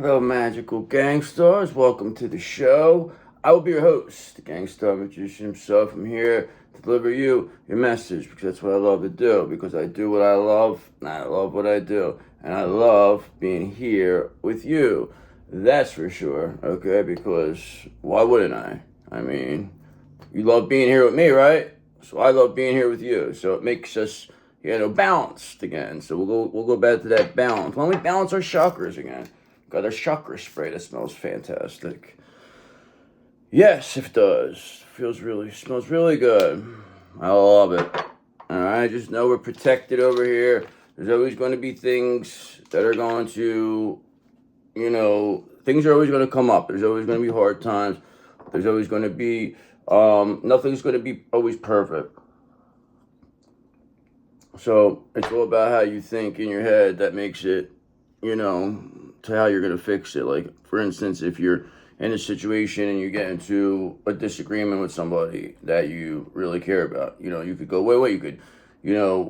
Hello, magical gangsters. Welcome to the show. I will be your host, the gangster magician himself. I'm here to deliver you your message because that's what I love to do. Because I do what I love, and I love what I do. And I love being here with you. That's for sure, okay? Because why wouldn't I? I mean, you love being here with me, right? So I love being here with you. So it makes us, balanced again. So we'll go back to that balance. Why don't we balance our chakras again? Got a chakra spray that smells fantastic. Yes, it does. Smells really good. I love it. Alright, just know we're protected over here. There's always going to be things that are going to, things are always going to come up. There's always going to be hard times. There's always going to be, nothing's going to be always perfect. So it's all about how you think in your head that makes it, to how you're going to fix it. Like, for instance, if you're in a situation and you get into a disagreement with somebody that you really care about, you could go, wait, you could,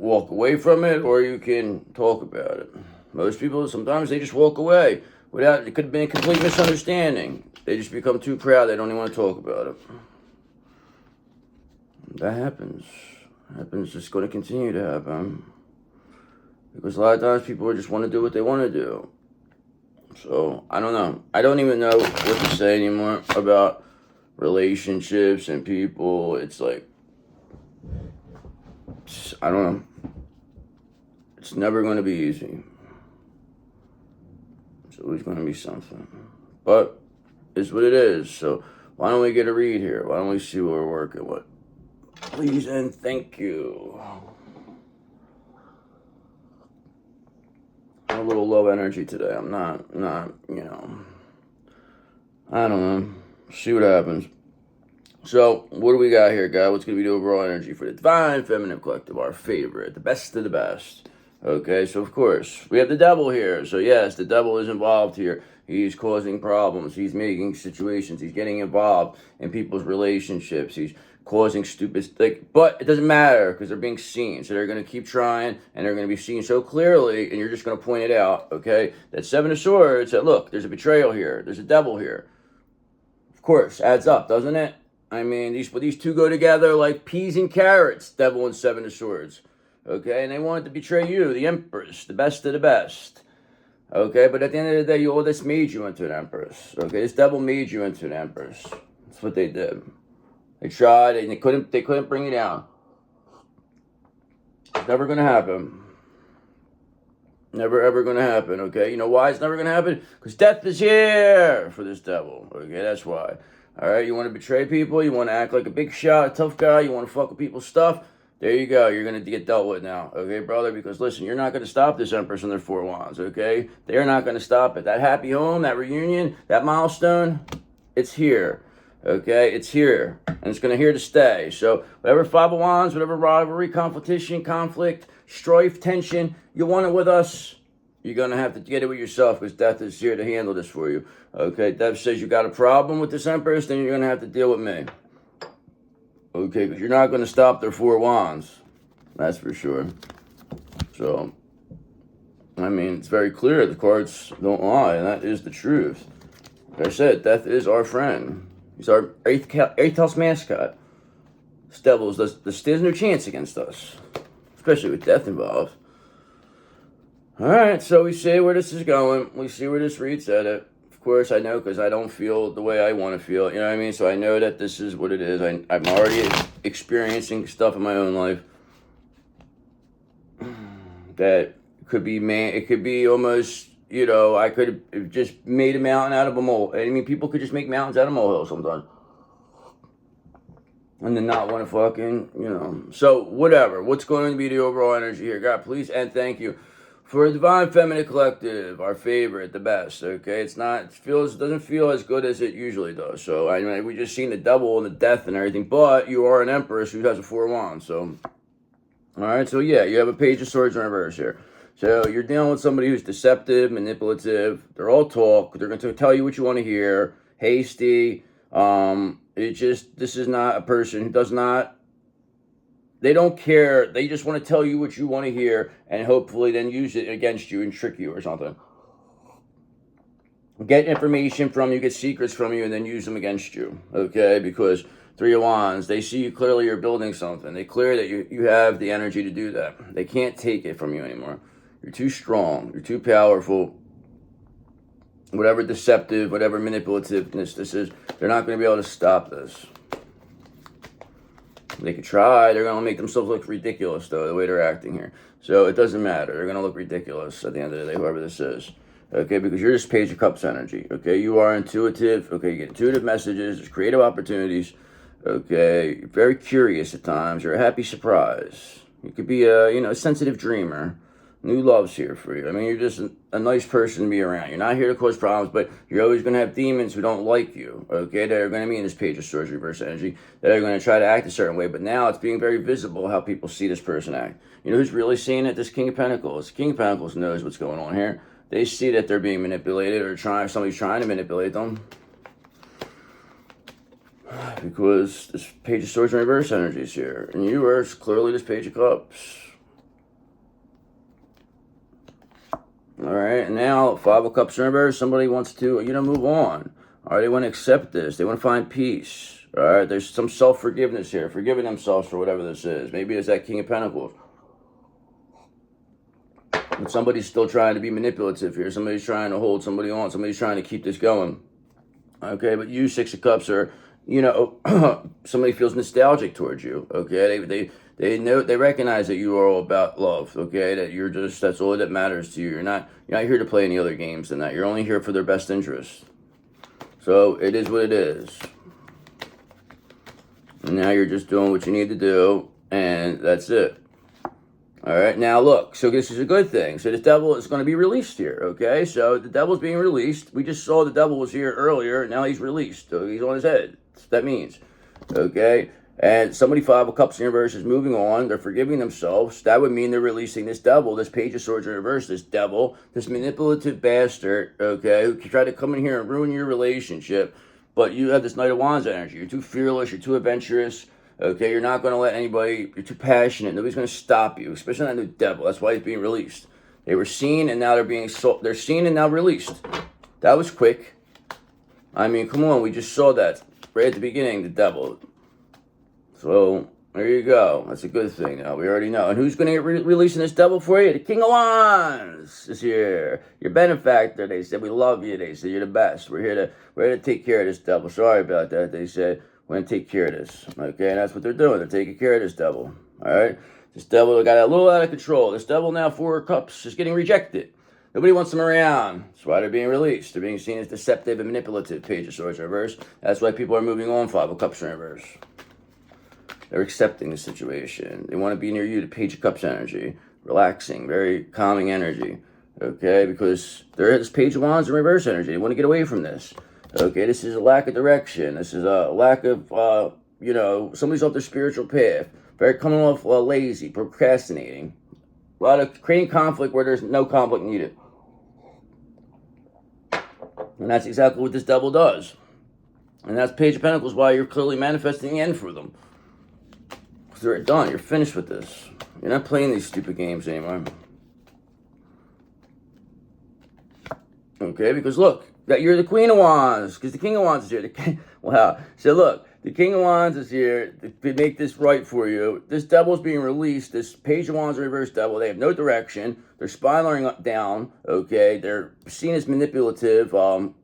walk away from it, or you can talk about it. Most people, sometimes they just walk away without, it could have been a complete misunderstanding. They just become too proud, they don't even want to talk about it. That happens. It's going to continue to happen. Because a lot of times people just want to do what they want to do. So, I don't know. I don't even know what to say anymore about relationships and people. It's like, I don't know. It's never going to be easy. It's always going to be something. But it's what it is. So, why don't we get a read here? Why don't we see what we're working with? Please and thank you. I'm a little low energy today. I'm not, I don't know. See what happens. So, what do we got here, guy? What's going to be the overall energy for the Divine Feminine Collective, our favorite, the best of the best? Okay, so of course, we have the devil here. So yes, the devil is involved here. He's causing problems. He's making situations. He's getting involved in people's relationships. He's causing stupid, but it doesn't matter because they're being seen. So they're going to keep trying, and they're going to be seen so clearly, and you're just going to point it out, okay? That Seven of Swords, that look, there's a betrayal here. There's a devil here. Of course, adds up, doesn't it? I mean, these two go together like peas and carrots, devil and Seven of Swords. Okay, and they wanted to betray you, the Empress, the best of the best. Okay, but at the end of the day, all this made you into an Empress. Okay, this devil made you into an Empress. That's what they did. They tried and they couldn't bring you down. It's never gonna happen. Never ever gonna happen, okay? You know why it's never gonna happen? Because death is here for this devil. Okay, that's why. Alright, you wanna betray people, you wanna act like a big shot, a tough guy, you wanna fuck with people's stuff. There you go. You're going to get dealt with now. Okay, brother? Because listen, you're not going to stop this Empress and their four wands. Okay? They're not going to stop it. That happy home, that reunion, that milestone, it's here. Okay? It's here. And it's going to here to stay. So whatever Five of Wands, whatever rivalry, competition, conflict, strife, tension, you want it with us, you're going to have to get it with yourself because death is here to handle this for you. Okay? Death says you got a problem with this Empress, then you're going to have to deal with me. Okay, because you're not going to stop their four wands. That's for sure. So, I mean, it's very clear. The cards don't lie, and that is the truth. Like I said, death is our friend. He's our eighth house mascot. This devil there's no chance against us, especially with death involved. All right, so we see where this is going. We see where this reads at it. Of course, I know because I don't feel the way I want to feel. You know what I mean? So I know that this is what it is. I'm already experiencing stuff in my own life that could be it could be almost, I could have just made a mountain out of a mole. I mean, people could just make mountains out of molehills sometimes. And then not want to fucking, So, whatever. What's going to be the overall energy here? God, please and thank you. For a Divine Feminine Collective, our favorite, the best, okay? Doesn't feel as good as it usually does. So, I mean, we just seen the devil and the death and everything, but you are an Empress who has a four wands, so. Alright, so yeah, you have a Page of Swords in reverse here. So, you're dealing with somebody who's deceptive, manipulative, they're all talk, they're going to tell you what you want to hear, hasty, this is not a person who does not, they don't care. They just want to tell you what you want to hear and hopefully then use it against you and trick you or something. get information from you, get secrets from you, and then use them against you, okay? Because Three of Wands, they see you clearly you're building something. They clear that you have the energy to do that. They can't take it from you anymore. You're too strong. You're too powerful. Whatever deceptive, whatever manipulativeness this is, they're not going to be able to stop this. They could try. They're going to make themselves look ridiculous, though, the way they're acting here. So it doesn't matter. They're going to look ridiculous at the end of the day, whoever this is. Okay, because you're just Page of Cups energy. Okay, you are intuitive. Okay, you get intuitive messages. There's creative opportunities. Okay, you're very curious at times. You're a happy surprise. You could be a sensitive dreamer. New love's here for you. I mean, you're just a nice person to be around. You're not here to cause problems, but you're always going to have demons who don't like you, okay? That are going to be in this Page of Swords reverse energy, that are going to try to act a certain way, but now it's being very visible how people see this person act. You know who's really seeing it? This King of Pentacles. King of Pentacles knows what's going on here. They see that they're being manipulated or somebody's trying to manipulate them. Because this Page of Swords reverse energy is here. And you are clearly this Page of Cups. All right, and now Five of Cups in reverse. Somebody wants to, move on. All right, they want to accept this. They want to find peace. All right, there's some self-forgiveness here, forgiving themselves for whatever this is. Maybe it's that King of Pentacles. But somebody's still trying to be manipulative here. Somebody's trying to hold somebody on. Somebody's trying to keep this going. Okay, but you, Six of Cups, are, somebody feels nostalgic towards you. Okay, they recognize that you are all about love. Okay, that that's all that matters to you. You're not here to play any other games than that. You're only here for their best interest. So it is what it is. And now you're just doing what you need to do, and that's it. All right, now look, so this is a good thing. So the devil is going to be released here, okay? So the devil's being released. We just saw the devil was here earlier. Now he's released. So he's on his head. That's what that means, okay? And somebody, Five of Cups in reverse, is moving on. They're forgiving themselves. That would mean they're releasing this devil, this Page of Swords in reverse, this devil, this manipulative bastard, okay, who can try to come in here and ruin your relationship. But you have this Knight of Wands energy. You're too fearless. You're too adventurous. Okay, you're not going to let anybody, you're too passionate. Nobody's going to stop you, especially that new devil. That's why he's being released. They were seen and now they're seen and now released. That was quick. I mean, come on, we just saw that right at the beginning, the devil. So, there you go. That's a good thing now. We already know. And who's going to get releasing this devil for you? The King of Wands is here. Your benefactor, they said. We love you, they said. You're the best. We're here to take care of this devil. Sorry about that, they said. We're going to take care of this. Okay, and that's what they're doing. They're taking care of this devil. All right? This devil got a little out of control. This devil now, Four of Cups, is getting rejected. Nobody wants them around. That's why they're being released. They're being seen as deceptive and manipulative. Page of Swords in reverse. That's why people are moving on. Five of Cups in reverse. They're accepting the situation. They want to be near you. The Page of Cups energy. Relaxing. Very calming energy. Okay? Because they're this Page of Wands in reverse energy. They want to get away from this. Okay, this is a lack of direction. This is a lack of, somebody's off their spiritual path. Very coming off lazy, procrastinating. A lot of creating conflict where there's no conflict needed. And that's exactly what this devil does. And that's Page of Pentacles, why you're clearly manifesting the end for them. Because they're done. You're finished with this. You're not playing these stupid games anymore. Okay, because look. That you're the Queen of Wands, because the King of Wands is here. Wow. So look, the King of Wands is here to make this right for you. This devil's being released. This Page of Wands reverse devil. They have no direction. They're spiraling up down. Okay, they're seen as manipulative,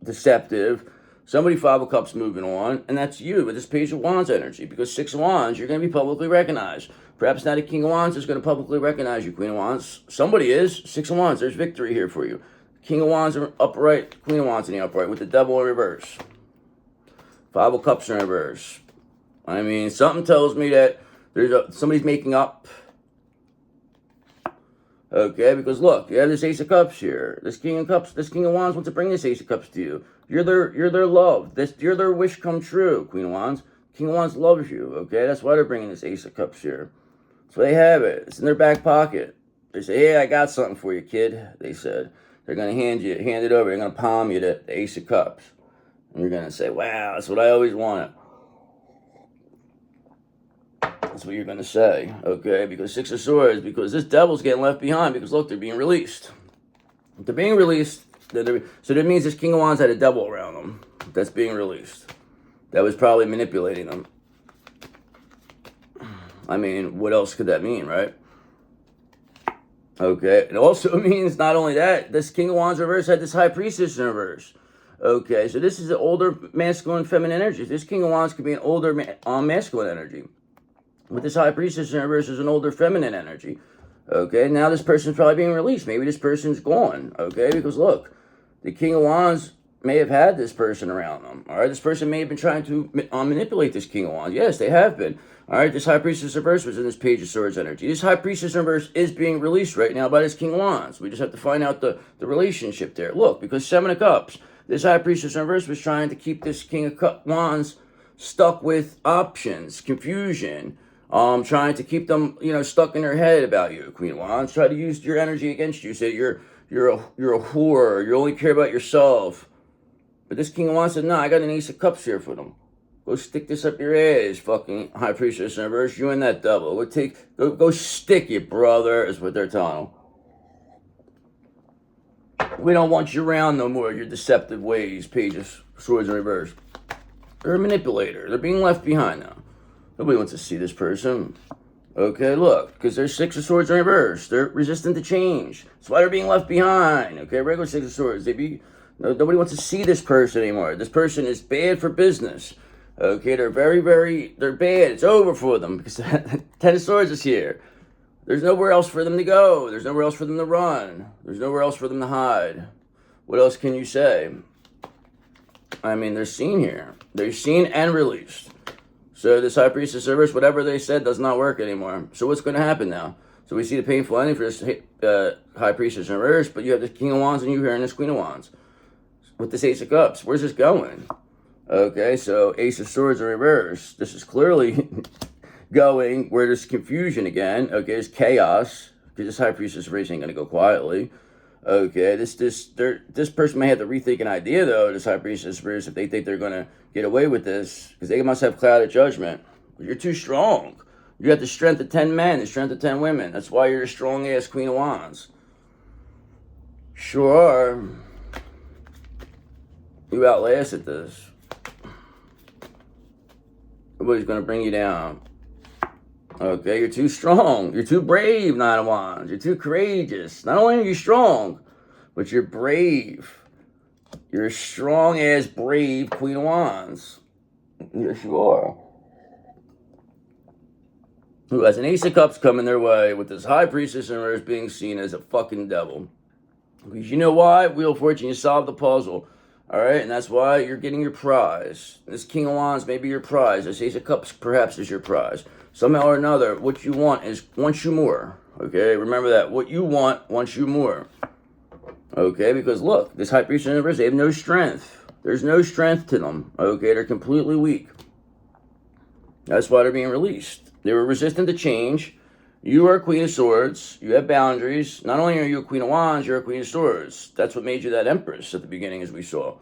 deceptive. Somebody, Five of Cups, moving on, and that's you with this Page of Wands energy. Because Six of Wands, you're going to be publicly recognized. Perhaps now the King of Wands is going to publicly recognize you, Queen of Wands. Somebody is. Six of Wands. There's victory here for you. King of Wands in upright, Queen of Wands in the upright, with the devil in reverse. Five of Cups in reverse. I mean, something tells me that somebody's making up. Okay, because look, you have this Ace of Cups here. This King of Cups, this King of Wands wants to bring this Ace of Cups to you. You're their love. You're their wish come true, Queen of Wands. King of Wands loves you. Okay, that's why they're bringing this Ace of Cups here. So they have it. It's in their back pocket. They say, "Hey, I got something for you, kid." They said. They're going to hand it over. They're going to palm you the Ace of Cups. And you're going to say, wow, that's what I always wanted. That's what you're going to say, okay? Because Six of Swords, because this devil's getting left behind. Because, look, they're being released. If they're being released, So that means this King of Wands had a devil around them that's being released. That was probably manipulating them. I mean, what else could that mean, right? Okay, it also means not only that, this King of Wands reverse had this High Priestess in reverse. Okay, so this is an older masculine, feminine energy. This King of Wands could be an older masculine energy. But this High Priestess in reverse is an older feminine energy. Okay, now this person's probably being released. Maybe this person's gone. Okay, because look, the King of Wands may have had this person around them. All right, this person may have been trying to manipulate this King of Wands. Yes, they have been. All right, this High Priestess reverse was in this Page of Swords energy. This High Priestess reverse is being released right now by this King of Wands. We just have to find out the relationship there. Look, because Seven of Cups, this High Priestess reverse was trying to keep this King of Wands stuck with options, confusion, trying to keep them, stuck in their head about you, Queen of Wands. Try to use your energy against you. Say you're a whore. You only care about yourself. But this King of Wands said, no, I got an Ace of Cups here for them. Go stick this up your ass, fucking High Priestess in reverse. You and that devil. Go stick it, brother, is what they're telling them. We don't want you around no more, your deceptive ways, Page of Swords in reverse. They're a manipulator. They're being left behind now. Nobody wants to see this person. Okay, look, because they're Six of Swords in reverse. They're resistant to change. That's why they're being left behind. Okay, regular Six of Swords. Nobody wants to see this person anymore. This person is bad for business. Okay, they're they're bad. It's over for them because Ten of Swords is here. There's nowhere else for them to go. There's nowhere else for them to run. There's nowhere else for them to hide. What else can you say? I mean, they're seen here. They're seen and released. So this High Priestess reverse, whatever they said does not work anymore. So what's going to happen now? So we see the painful ending for this High Priestess in reverse, but you have the King of Wands and you here and this Queen of Wands. With this Ace of Cups, where's this going? Okay, so Ace of Swords in reverse. This is clearly going where there's confusion again. Okay, there's chaos. Because this High Priestess race ain't going to go quietly. Okay, this person may have to rethink an idea, though, this High Priestess race, if they think they're going to get away with this. Because they must have clouded judgment. You're too strong. You got the strength of 10 men, the strength of 10 women. That's why you're a strong-ass Queen of Wands. Sure are. You outlasted this. Nobody's going to bring you down. Okay, you're too strong. You're too brave, Nine of Wands. You're too courageous. Not only are you strong, but you're brave. You're a strong-ass, brave Queen of Wands. Yes, you are. Who has an Ace of Cups coming their way with this High Priestess in reverse being seen as a fucking devil. Because you know why? Wheel of Fortune, you solved the puzzle. Alright, and that's why you're getting your prize. This King of Wands may be your prize. This Ace of Cups perhaps is your prize. Somehow or another, what you want wants you more. Okay, remember that. What you want wants you more. Okay, because look, this High Priestess in reverse, they have no strength. There's no strength to them. Okay, they're completely weak. That's why they're being released. They were resistant to change. You are a Queen of Swords. You have boundaries. Not only are you a Queen of Wands, you're a Queen of Swords. That's what made you that Empress at the beginning, as we saw.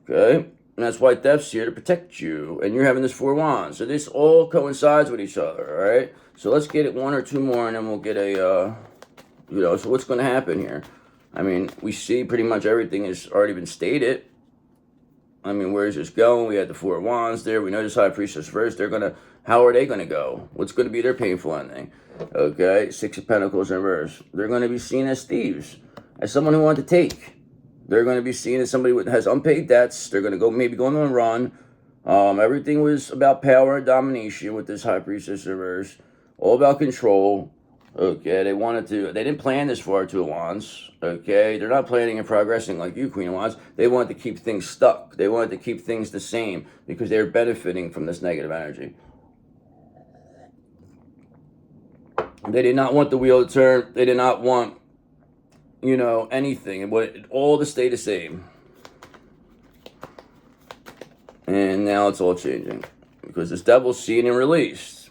Okay? And that's why Death's here to protect you. And you're having this Four of Wands. So this all coincides with each other, all right? So let's get it one or two more, and then we'll get a, so what's going to happen here? I mean, we see pretty much everything has already been stated. I mean, where is this going? We had the Four of Wands there. We know this High Priestess first. How are they going to go? What's going to be their painful ending? Okay, Six of Pentacles in reverse. They're going to be seen as thieves, as someone who wanted to take. They're going to be seen as somebody who has unpaid debts. They're going to maybe go on a run. Everything was about power and domination with this High Priestess in reverse. All about control. Okay, they didn't plan this for Two of Wands. Okay, they're not planning and progressing like you, Queen of Wands. They wanted to keep things stuck. They wanted to keep things the same because they're benefiting from this negative energy. They did not want the wheel to turn. They did not want, anything. It wanted all to stay the same. And now it's all changing. Because this devil's seen and released.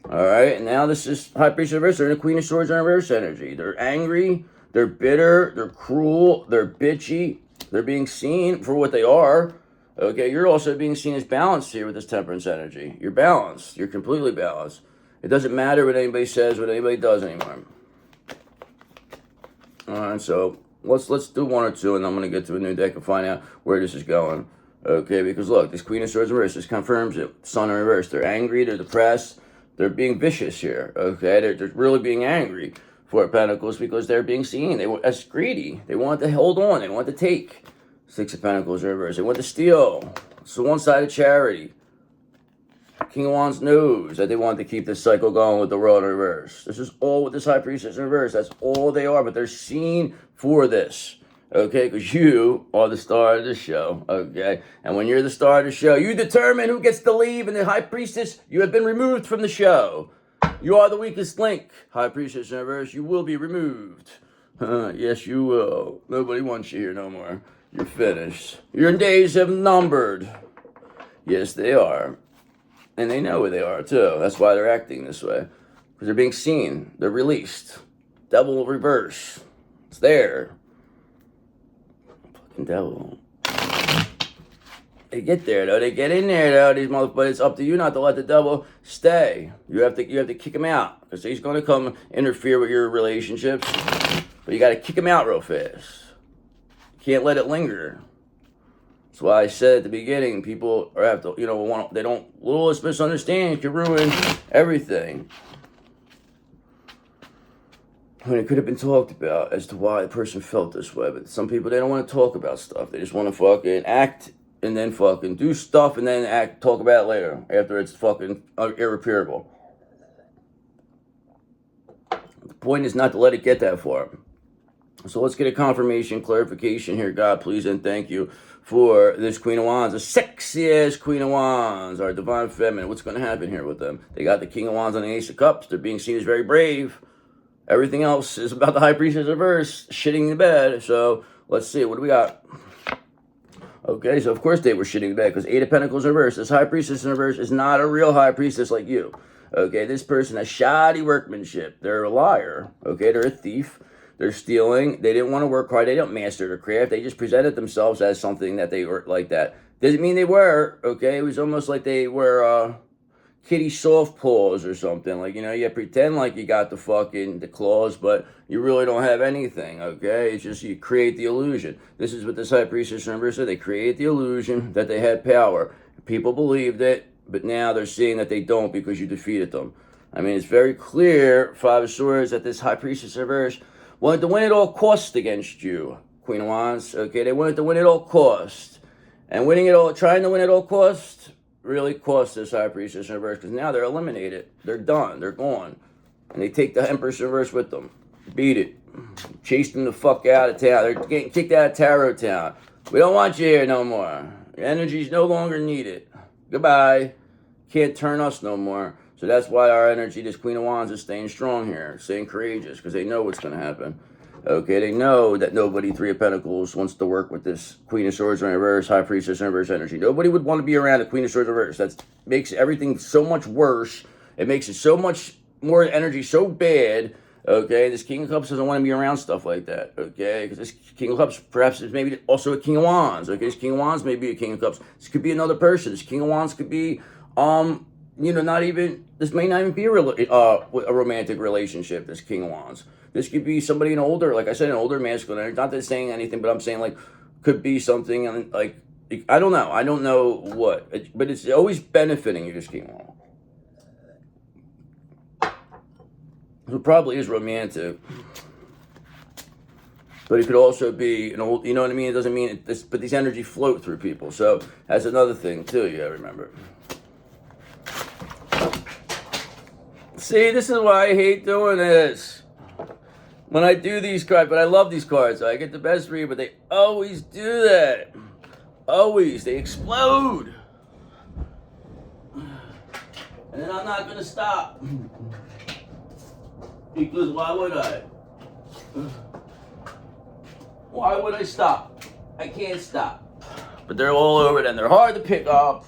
Alright, and now this is High Priestess in reverse. They're in the Queen of Swords in reverse energy. They're angry. They're bitter. They're cruel. They're bitchy. They're being seen for what they are. Okay, you're also being seen as balanced here with this Temperance energy. You're balanced. You're completely balanced. It doesn't matter what anybody says, what anybody does anymore. Alright, so let's do one or two, and I'm gonna get to a new deck and find out where this is going. Okay, because look, this Queen of Swords reverse, this confirms it. Sun in reverse. They're angry, they're depressed, they're being vicious here. Okay, they're really being angry. Four of Pentacles, because they're being seen. That's greedy. They want to hold on. They want to take. Six of Pentacles in reverse. They want to steal. It's the one-sided charity. King of Wands knows that they want to keep this cycle going with the World in reverse. This is all with this High Priestess in reverse. That's all they are, but they're seen for this. Okay, because you are the star of the show. Okay, and when you're the star of the show, you determine who gets to leave. And the High Priestess, you have been removed from the show. You are the weakest link, High Priestess in reverse. You will be removed. Yes, you will. Nobody wants you here no more. You're finished. Your days have numbered. Yes, they are. And they know where they are, too. That's why they're acting this way. Because they're being seen. They're released. Devil reverse. It's there. Fucking devil. They get there, though. They get in there, though. These motherfuckers. But it's up to you not to let the devil stay. You have to kick him out. Because he's going to come interfere with your relationships. But you got to kick him out real fast. You can't let it linger. That's why I said at the beginning, people have to, littlest misunderstanding can ruin everything. I mean, it could have been talked about as to why the person felt this way, but some people, they don't want to talk about stuff. They just want to fucking act and then fucking do stuff and then talk about it later after it's fucking irreparable. The point is not to let it get that far. So let's get a confirmation, clarification here, God, please, and thank you for this Queen of Wands, the sexiest Queen of Wands, our divine feminine. What's going to happen here with them? They got the King of Wands on the Ace of Cups. They're being seen as very brave. Everything else is about the High Priestess reverse, shitting the bed. So let's see, what do we got? Okay, so of course they were shitting the bed because Eight of Pentacles reverse. This High Priestess in reverse is not a real High Priestess like you. Okay, this person has shoddy workmanship. They're a liar. Okay, they're a thief. They're stealing. They didn't want to work hard. They don't master their craft. They just presented themselves as something that they were like that. Doesn't mean they were, okay? It was almost like they were kitty soft paws or something. Like, you pretend like you got the claws, but you really don't have anything, okay? It's just you create the illusion. This is what this High Priestess remember said. They create the illusion that they had power. People believed it, but now they're seeing that they don't because you defeated them. I mean, it's very clear, Five of Swords, that this High Priestess reverse wanted to win at all costs against you, Queen of Wands. Okay, they wanted to win at all costs. And trying to win at all costs really cost this High Priestess in reverse because now they're eliminated. They're done. They're gone. And they take the Empress in reverse with them. Beat it. Chase them the fuck out of town. They're getting kicked out of Tarot Town. We don't want you here no more. Your energy's no longer needed. Goodbye. Can't turn us no more. So that's why our energy, this Queen of Wands, is staying strong here, staying courageous, because they know what's going to happen. Okay, they know that nobody, Three of Pentacles, wants to work with this Queen of Swords in reverse, High Priestess in reverse energy. Nobody would want to be around the Queen of Swords in reverse. That makes everything so much worse. It makes it so much more energy, so bad. Okay, this King of Cups doesn't want to be around stuff like that. Okay, because this King of Cups perhaps is maybe also a King of Wands. Okay, this King of Wands may be a King of Cups. This could be another person. This King of Wands could be, this may not even be a romantic relationship, this King of Wands. This could be somebody an older masculine energy. Not that it's saying anything, but I'm saying, could be something, I don't know. I don't know what. But it's always benefiting you, this King of Wands. It probably is romantic. But it could also be an old, you know what I mean? It doesn't mean but these energies float through people. So that's another thing, too, you gotta remember. See, this is why I hate doing this. When I do these cards, but I love these cards. I get the best read, but they always do that. Always. They explode. And then I'm not going to stop. Because why would I? Why would I stop? I can't stop. But they're all over it, and they're hard to pick up.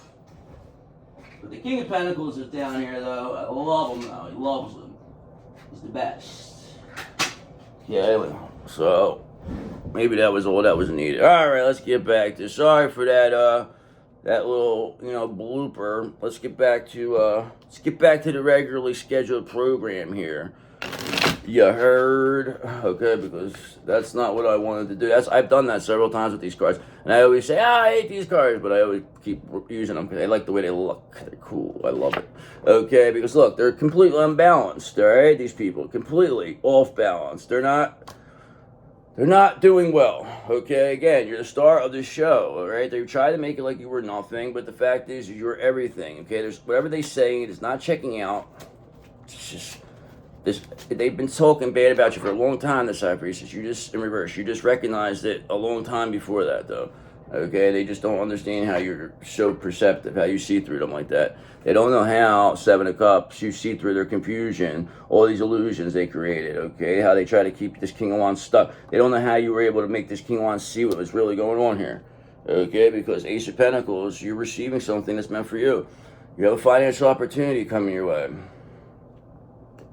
But the King of Pentacles is down here, though. I love him, though. He loves them. He's the best. Yeah, so maybe that was all that was needed. All right, let's get back to. Sorry for that little blooper. Let's get back to the regularly scheduled program here. You heard? Okay, because that's not what I wanted to do. I've done that several times with these cards, and I always say, I hate these cards, but I always keep using them because I like the way they look. They're cool. I love it. Okay, because look, they're completely unbalanced. All right, these people completely off balance. They're not doing well. Okay, again, you're the star of the show. All right, they try to make it like you were nothing, but the fact is you're everything. Okay, there's whatever they say, it is not checking out. It's just. They've been talking bad about you for a long time, this High Priestess. You just, in reverse, you just recognized it a long time before that, though. Okay, they just don't understand how you're so perceptive, how you see through them like that. They don't know how, Seven of Cups, you see through their confusion, all these illusions they created, okay? How they try to keep this King of Wands stuck. They don't know how you were able to make this King of Wands see what was really going on here, okay? Because Ace of Pentacles, you're receiving something that's meant for you. You have a financial opportunity coming your way.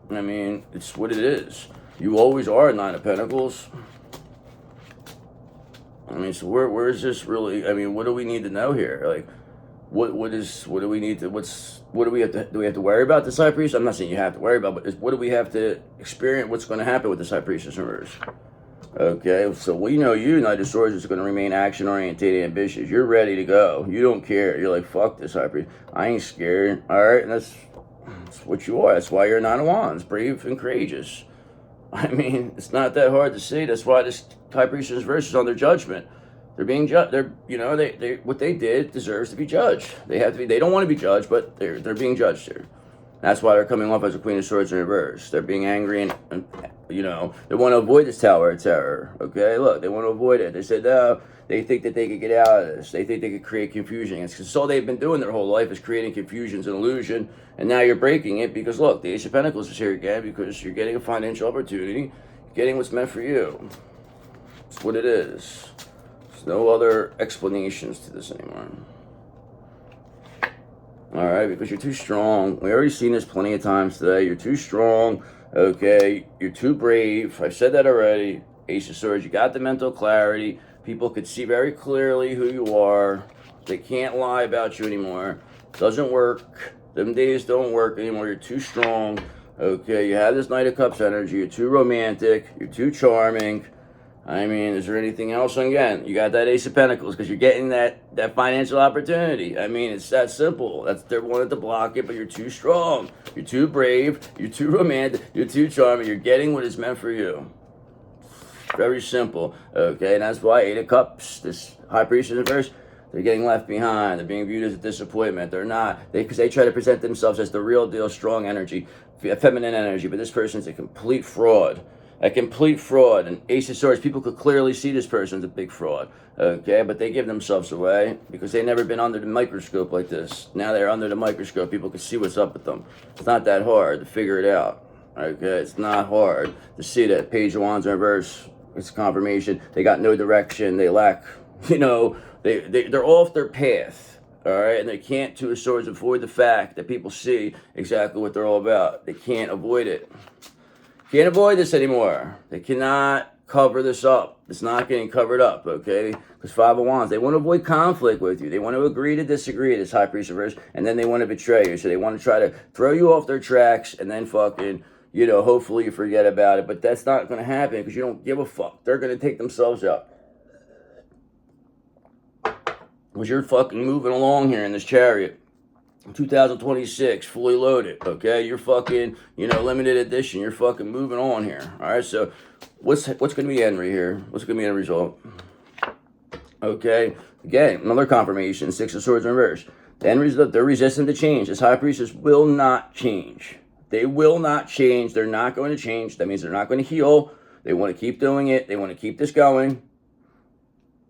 I mean, it's what it is. You always are a Nine of Pentacles. I mean, so where is this really? I mean, what do we need to know here? Like, what do we need to? What do we have to? Do we have to worry about this High Priestess? I'm not saying you have to worry about, but what do we have to experience? What's going to happen with this High Priestess in reverse? Okay, so we know you, Knight of Swords, is going to remain action-oriented, ambitious. You're ready to go. You don't care. You're like, fuck this High Priestess. I ain't scared. All right, and that's what you are. That's why you're Nine of Wands, brave and courageous. I mean, it's not that hard to see. That's why this High Priestess verse is on their judgment. They're being judged. They're, you know, they what they did deserves to be judged. They have to be. They don't want to be judged, but they're being judged here. That's why they're coming off as a Queen of Swords in reverse. They're being angry and you know, they want to avoid this Tower of Terror. Okay, look, they want to avoid it. They said, no, they think that they could get out of this. They think they could create confusion. It's because all they've been doing their whole life is creating confusions and illusion. And now you're breaking it because, look, the Ace of Pentacles is here again because you're getting a financial opportunity, getting what's meant for you. It's what it is. There's no other explanations to this anymore. All right, because you're too strong. We already seen this plenty of times today. You're too strong. Okay, you're too brave. I've said that already. Ace of Swords, you got the mental clarity. People could see very clearly who you are. They can't lie about you anymore. Doesn't work. Them days don't work anymore. You're too strong. Okay, you have this Knight of Cups energy. You're too romantic. You're too charming. I mean, is there anything else? Again, you got that Ace of Pentacles because you're getting that financial opportunity. I mean, it's that simple. They wanted to block it, but you're too strong. You're too brave. You're too romantic. You're too charming. You're getting what is meant for you. Very simple. Okay, and that's why Eight of Cups, this High Priestess in reverse, they're getting left behind. They're being viewed as a disappointment. They're not. Because they try to present themselves as the real deal, strong energy, feminine energy. But this person's a complete fraud. A complete fraud. And Ace of Swords, people could clearly see this person's a big fraud. Okay, but they give themselves away because they've never been under the microscope like this. Now they're under the microscope. People can see what's up with them. It's not that hard to figure it out. Okay, it's not hard to see that Page of Wands in reverse. It's confirmation. They got no direction. They lack, you know, they're off their path. All right, and they can't, Two of Swords, avoid the fact that people see exactly what they're all about. They can't avoid it. Can't avoid this anymore. They cannot cover this up. It's not getting covered up, okay? Because Five of Wands, they want to avoid conflict with you. They want to agree to disagree, this High Priestess reverse, and then they want to betray you. So they want to try to throw you off their tracks and then fucking, you know, hopefully you forget about it. But that's not going to happen because you don't give a fuck. They're going to take themselves out. Because you're fucking moving along here in this chariot. 2026, fully loaded, okay? You're fucking, you know, limited edition. You're fucking moving on here, all right? So what's going to be the end right here? What's going to be the end result? Okay, again, another confirmation, Six of Swords in reverse. The end result, they're resistant to change. This High Priestess will not change. They will not change. They're not going to change. That means they're not going to heal. They want to keep doing it. They want to keep this going.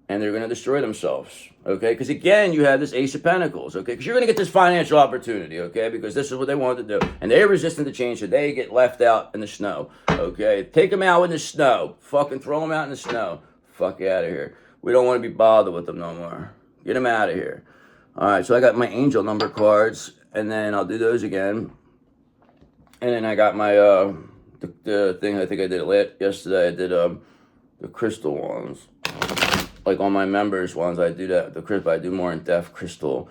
And they're going to destroy themselves, okay? Because, again, you have this Ace of Pentacles, okay? Because you're going to get this financial opportunity, okay? Because this is what they wanted to do. And they're resistant to change, so they get left out in the snow, okay? Take them out in the snow. Fucking throw them out in the snow. Fuck out of here. We don't want to be bothered with them no more. Get them out of here. All right, so I got my angel number cards, and then I'll do those again. And then I got my, the thing I think I did yesterday. I did the crystal ones. Like on my members ones, I do that. I do more in-depth crystal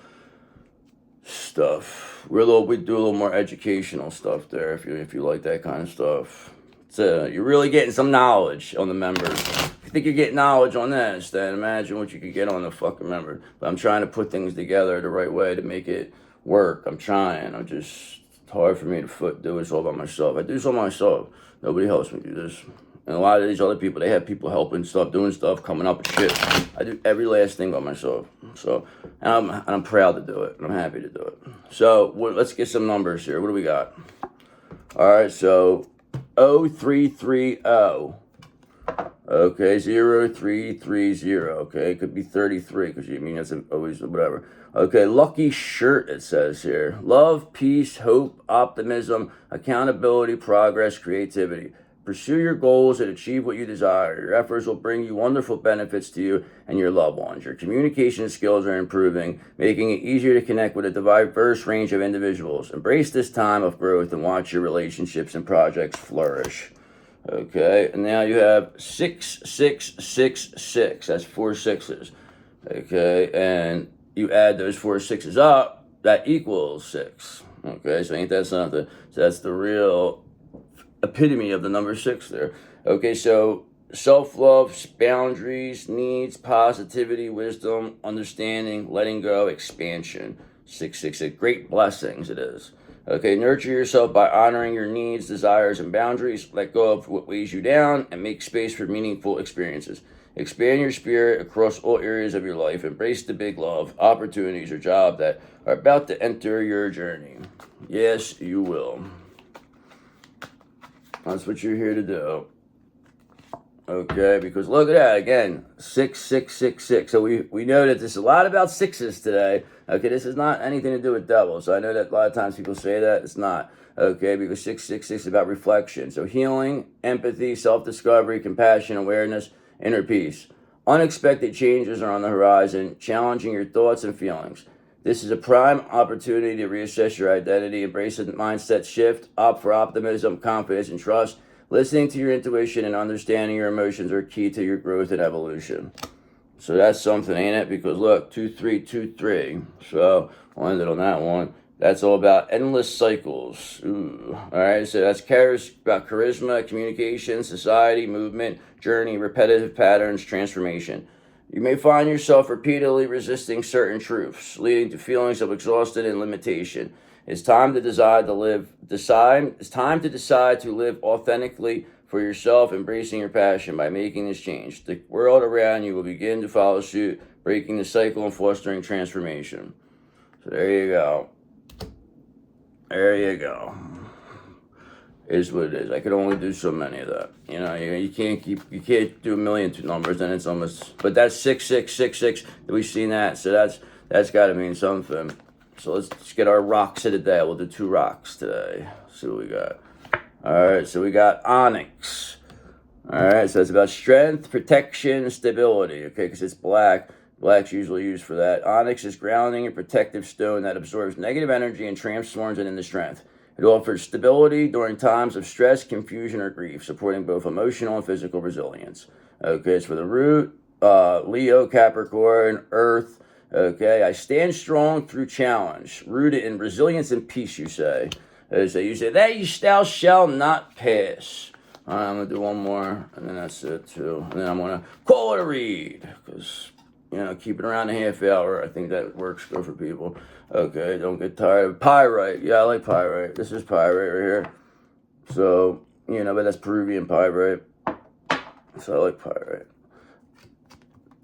stuff. We do a little more educational stuff there if you like that kind of stuff. So you're really getting some knowledge on the members. If you think you're getting knowledge on this, then imagine what you could get on the fucking member. But I'm trying to put things together the right way to make it work. I'm trying. It's hard for me to do this all by myself. I do this all by myself. Nobody helps me do this. And a lot of these other people, they have people helping stuff, doing stuff, coming up and shit. I do every last thing by myself. So, and I'm proud to do it. And I'm happy to do it. So, let's get some numbers here. What do we got? All right, so 0330. Okay, 0330. Okay, it could be 33 because you mean that's always whatever. Okay, lucky shirt, it says here. Love, peace, hope, optimism, accountability, progress, creativity. Pursue your goals and achieve what you desire. Your efforts will bring you wonderful benefits to you and your loved ones. Your communication skills are improving, making it easier to connect with a diverse range of individuals. Embrace this time of growth and watch your relationships and projects flourish. Okay, and now you have 6666. That's 4 6s. Okay, and you add those 4 6s up, that equals 6. Okay, so ain't that something? So that's the real epitome of the number 6 there. Okay, so self-love, boundaries, needs, positivity, wisdom, understanding, letting go, expansion. 666. Great blessings it is. Okay, nurture yourself by honoring your needs, desires, and boundaries. Let go of what weighs you down and make space for meaningful experiences. Expand your spirit across all areas of your life. Embrace the big love, opportunities, or job that are about to enter your journey. Yes, you will. That's what you're here to do. Okay, because look at that again, 6666. So we know that there's a lot about sixes today. Okay, this is not anything to do with devils. So I know that a lot of times people say that it's not. Okay, because 666 is about reflection. So healing, empathy, self-discovery, compassion, awareness, inner peace. Unexpected changes are on the horizon, challenging your thoughts and feelings. This is a prime opportunity to reassess your identity, embrace a mindset shift, opt for optimism, confidence, and trust. Listening to your intuition and understanding your emotions are key to your growth and evolution. So that's something, ain't it? Because look, 2323. So I'll end it on that one. That's all about endless cycles. Ooh. All right, so that's about charisma, communication, society, movement, journey, repetitive patterns, transformation. You may find yourself repeatedly resisting certain truths, leading to feelings of exhaustion and limitation. It's time to decide to live authentically for yourself, embracing your passion by making this change. The world around you will begin to follow suit, breaking the cycle and fostering transformation. So there you go. There you go. It is what it is. I could only do so many of that. You can't do a million numbers, and it's almost. But that's 6666. We've seen that, so that's got to mean something. So let's get our rocks of the day. We'll do 2 rocks today. See what we got. All right, so we got onyx. All right, so it's about strength, protection, stability. Okay, because it's black. Black's usually used for that. Onyx is grounding and protective stone that absorbs negative energy and transforms it into strength. It offers stability during times of stress, confusion, or grief, supporting both emotional and physical resilience. Okay, it's for the root, Leo, Capricorn, Earth. Okay, I stand strong through challenge, rooted in resilience and peace, you say. So you say, thou shall not pass. All right, I'm going to do one more, and then that's it, too. And then I'm going to call it a read, because, keep it around a half hour. I think that works good for people. Okay, don't get tired of pyrite. Yeah, I like pyrite. This is pyrite right here. So, but that's Peruvian pyrite. So I like pyrite.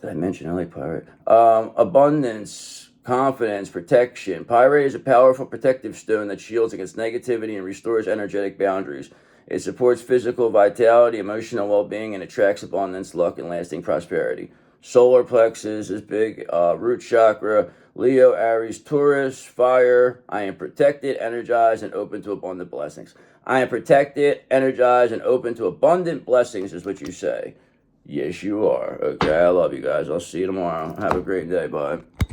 Did I mention I like pyrite? Abundance, confidence, protection. Pyrite is a powerful protective stone that shields against negativity and restores energetic boundaries. It supports physical vitality, emotional well-being, and attracts abundance, luck, and lasting prosperity. Solar plexus is big. Root chakra. Leo, Aries, Taurus, fire. I am protected, energized, and open to abundant blessings. I am protected, energized, and open to abundant blessings is what you say. Yes, you are. Okay, I love you guys. I'll see you tomorrow. Have a great day. Bye.